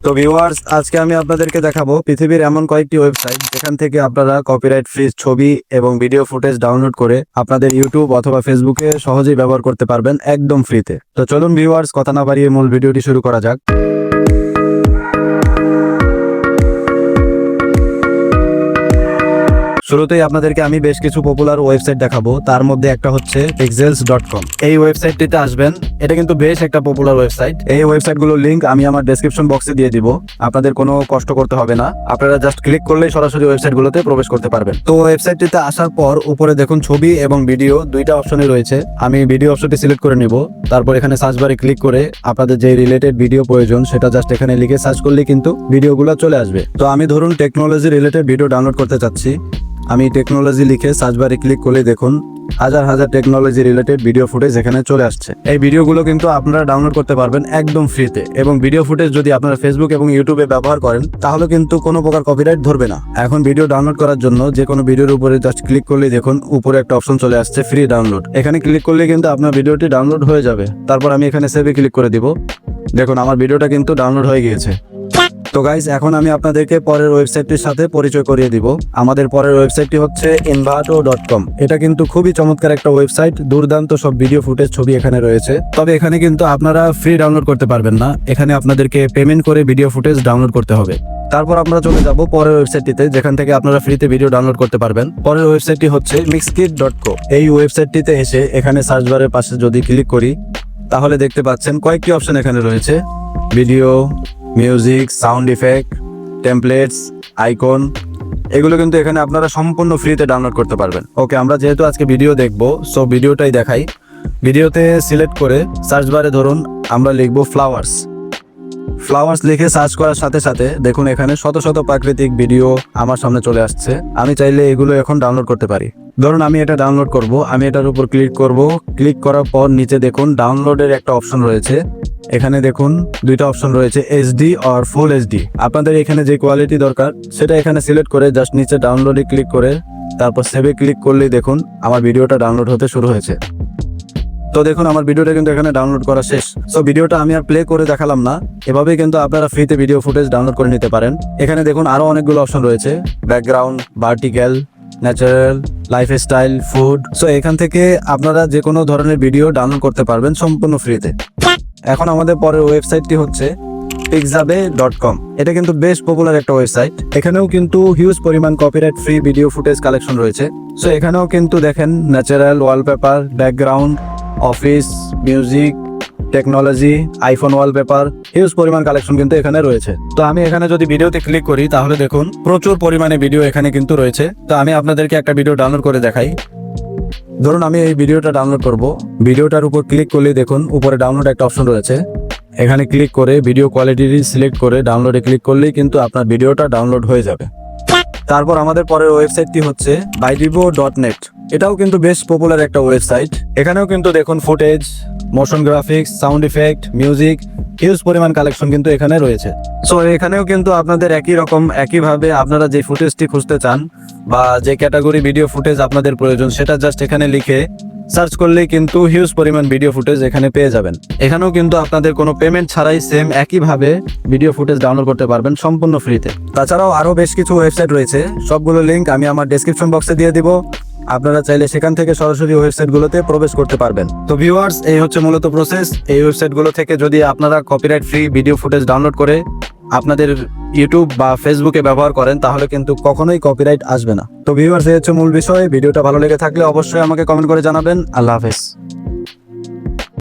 তো ভিউয়ার্স, আজকে আমি আপনাদেরকে দেখাবো পৃথিবীর এমন কয়েকটি ওয়েবসাইট যেখান থেকে আপনারা কপিরাইট ফ্রি ছবি এবং ভিডিও ফুটেজ ডাউনলোড করে আপনাদের ইউটিউব অথবা ফেসবুকে সহজেই ব্যবহার করতে পারবেন একদম ফ্রিতে। তো চলুন ভিউয়ার্স, কথা না বাড়িয়ে মূল ভিডিওটি শুরু করা যাক। শুরুতেই আপনাদেরকে আমি বেশ কিছু পপুলার ওয়েবসাইট দেখাবো, তার মধ্যে একটা হচ্ছে pixels.com। এই ওয়েবসাইটটিতে আসবেন, এটা কিন্তু বেশ একটা পপুলার ওয়েবসাইট। এই ওয়েবসাইটগুলোর লিংক আমি আমার ডেসক্রিপশন বক্সে দিয়ে দিব, আপনাদের কোনো কষ্ট করতে হবে না, আপনারা জাস্ট ক্লিক করলেই সরাসরি ওয়েবসাইটগুলোতে প্রবেশ করতে পারবেন। তো ওয়েবসাইটটিতে আসার পর উপরে দেখুন ছবি এবং ভিডিও দুইটা অপশনই রয়েছে। আমি ভিডিও অপশনটি সিলেক্ট করে নিব, তারপর এখানে সার্চ বারে ক্লিক করে আপনাদের যে রিলেটেড ভিডিও প্রয়োজন সেটা জাস্ট এখানে লিখে সার্চ করলেই কিন্তু ভিডিওগুলো চলে আসবে। তো আমি ধরুন টেকনোলজি রিলেটেড ভিডিও ডাউনলোড করতে চাচ্ছি, আমি টেকনোলজি লিখে সার্চ বারে ক্লিক করলে দেখুন হাজার হাজার টেকনোলজি রিলেটেড ভিডিও ফুটেজ এখানে চলে আসছে। এই ভিডিওগুলো কিন্তু আপনারা ডাউনলোড করতে পারবেন একদম ফ্রিতে, এবং ভিডিও ফুটেজ যদি আপনারা ফেসবুক এবং ইউটিউবে ব্যবহার করেন তাহলে কিন্তু কোনো প্রকার কপিরাইট ধরবে না। এখন ভিডিও ডাউনলোড করার জন্য যে কোনো ভিডিওর উপরে জাস্ট ক্লিক করলেই দেখুন উপরে একটা অপশন চলে আসছে ফ্রি ডাউনলোড। এখানে ক্লিক করলে কিন্তু আপনার ভিডিওটি ডাউনলোড হয়ে যাবে। তারপর আমি এখানে সেভে ক্লিক করে দিব, দেখুন আমার ভিডিওটা কিন্তু ডাউনলোড হয়ে গিয়েছে। তো গাইজ, এখন আমি আপনাদেরকে পরের ওয়েবসাইটটির সাথে পরিচয় করিয়ে দিব। আমাদের পরের ওয়েবসাইটটি হচ্ছে envato.com। এটা কিন্তু খুবই চমৎকার একটা ওয়েবসাইট, দুর্দান্ত সব ভিডিও ফুটেজ ছবি এখানে রয়েছে। তবে এখানে কিন্তু আপনারা ফ্রি ডাউনলোড করতে পারবেন না, এখানে আপনাদেরকে পেমেন্ট করে ভিডিও ফুটেজ ডাউনলোড করতে হবে। তারপর আমরা চলে যাব পরের ওয়েবসাইটটিতে, যেখান থেকে আপনারা ফ্রিতে ভিডিও ডাউনলোড করতে পারবেন। পরের ওয়েবসাইটটি হচ্ছে mixkit.co। এই ওয়েবসাইটটিতে এসে এখানে সার্চ বারের পাশে যদি ক্লিক করি তাহলে দেখতে পাচ্ছেন কয়েকটি অপশন এখানে রয়েছে, video, music, sound effect, templates, icon, এগুলো কিন্তু এখানে আপনারা সম্পূর্ণ ফ্রিতে ডাউনলোড করতে পারবেন। ওকে, আমরা যেহেতু আজকে ভিডিও দেখবো, সো ভিডিওটাই দেখাই। ভিডিওতে সিলেক্ট করে সার্চ বারে ধরুন আমরা লিখবো ফ্লাওয়ার্স। ফ্লাওয়ার্স লিখে সার্চ করার সাথে সাথে দেখুন এখানে শত শত প্রাকৃতিক ভিডিও আমার সামনে চলে আসছে। আমি চাইলে এগুলো এখন ডাউনলোড করতে পারি। ধরুন আমি এটা ডাউনলোড করব, আমি এটার উপর ক্লিক করব। ক্লিক করার পর নিচে দেখুন ডাউনলোডের একটা অপশন রয়েছে। এখানে দেখুন দুইটা অপশন রয়েছে, এইচডি আর ফুল এইচডি। আপনাদের এখানে যে কোয়ালিটি দরকার সেটা এখানে সিলেক্ট করে জাস্ট নিচে ডাউনলোডে ক্লিক করে তারপর সেভে ক্লিক করলেই দেখুন আমার ভিডিওটা ডাউনলোড হতে শুরু হয়েছে। তো দেখুন আমার ভিডিওটা কিন্তু এখানে ডাউনলোড করা শেষ। সো ভিডিওটা আমি আর প্লে করে দেখালাম না, এভাবেই কিন্তু আপনারা ফ্রিতে ভিডিও ফুটেজ ডাউনলোড করে নিতে পারেন। এখানে দেখুন আরো অনেকগুলো অপশন রয়েছে, background, vertical, natural, lifestyle, food. So এখান থেকে আপনারা যে কোনো ধরনের ভিডিও ডাউনলোড করতে পারবেন সম্পূর্ণ ফ্রিতে। এখন আমাদের পরের ওয়েবসাইটটি হচ্ছে pixabay.com। এটা কিন্তু বেশ পপুলার একটা ওয়েবসাইট। এখানেও কিন্তু হিউজ পরিমাণ copyright free video footage collection রয়েছে। সো এখানেও কিন্তু দেখেন natural, wallpaper, background, office, music, technology, iPhone wallpaper, huge পরিমাণ কালেকশন কিন্তু এখানে রয়েছে। তো আমি এখানে যদি ভিডিওতে ক্লিক করি তাহলে দেখুন প্রচুর পরিমাণে ভিডিও এখানে কিন্তু রয়েছে। তো আমি আপনাদেরকে একটা ভিডিও ডাউনলোড করে দেখাই। ধরুন আমি এই ভিডিওটা ডাউনলোড করব, ভিডিওটার উপর ক্লিক করলে দেখুন উপরে ডাউনলোড একটা অপশন রয়েছে। এখানে ক্লিক করে ভিডিও কোয়ালিটি সিলেক্ট করে ডাউনলোডে ক্লিক করলেই কিন্তু আপনার ভিডিওটা ডাউনলোড হয়ে যাবে। তারপর আমাদের পরের ওয়েবসাইটটি হচ্ছে bydivo.net। এটাও কিন্তু বেশ পপুলার একটা ওয়েবসাইট। এখানেও কিন্তু দেখুন footage, motion graphics, sound effect, music, huge পরিমাণ কালেকশন কিন্তু এখানে রয়েছে। সো এখানেও কিন্তু আপনাদের একইভাবে আপনারা যে ফুটেজটি খুঁজতে চান বা যে ক্যাটাগরি ভিডিও ফুটেজ আপনাদের প্রয়োজন সেটা জাস্ট এখানে লিখে সার্চ করলেই কিন্তু হিউজ পরিমাণ ভিডিও ফুটেজ এখানে পেয়ে যাবেন। এখানেও কিন্তু আপনাদের কোনো পেমেন্ট ছাড়াই সেম একইভাবে ভিডিও ফুটেজ ডাউনলোড করতে পারবেন সম্পূর্ণ ফ্রিতে। তাছাড়াও আরো বেশ কিছু ওয়েবসাইট রয়েছে, সবগুলো লিংক আমি আমার ডেসক্রিপশন বক্সে দিয়ে দিব, আপনারা চাইলে সেখান থেকে সরাসরি ওয়েবসাইটগুলোতে প্রবেশ করতে পারবেন। তো ভিউয়ার্স, এই হচ্ছে মূলত প্রসেস। এই ওয়েবসাইটগুলো থেকে যদি আপনারা copyright free video footage download করে আপনাদের ইউটিউব বা ফেসবুকে ব্যবহার করেন তাহলে কিন্তু কখনোই কপিরাইট আসবে না। তো ভিউয়ার্স, এই হচ্ছে মূল বিষয়। ভিডিওটা ভালো লেগে থাকলে অবশ্যই আমাকে কমেন্ট করে জানাবেন। আল্লাহ হাফেজ।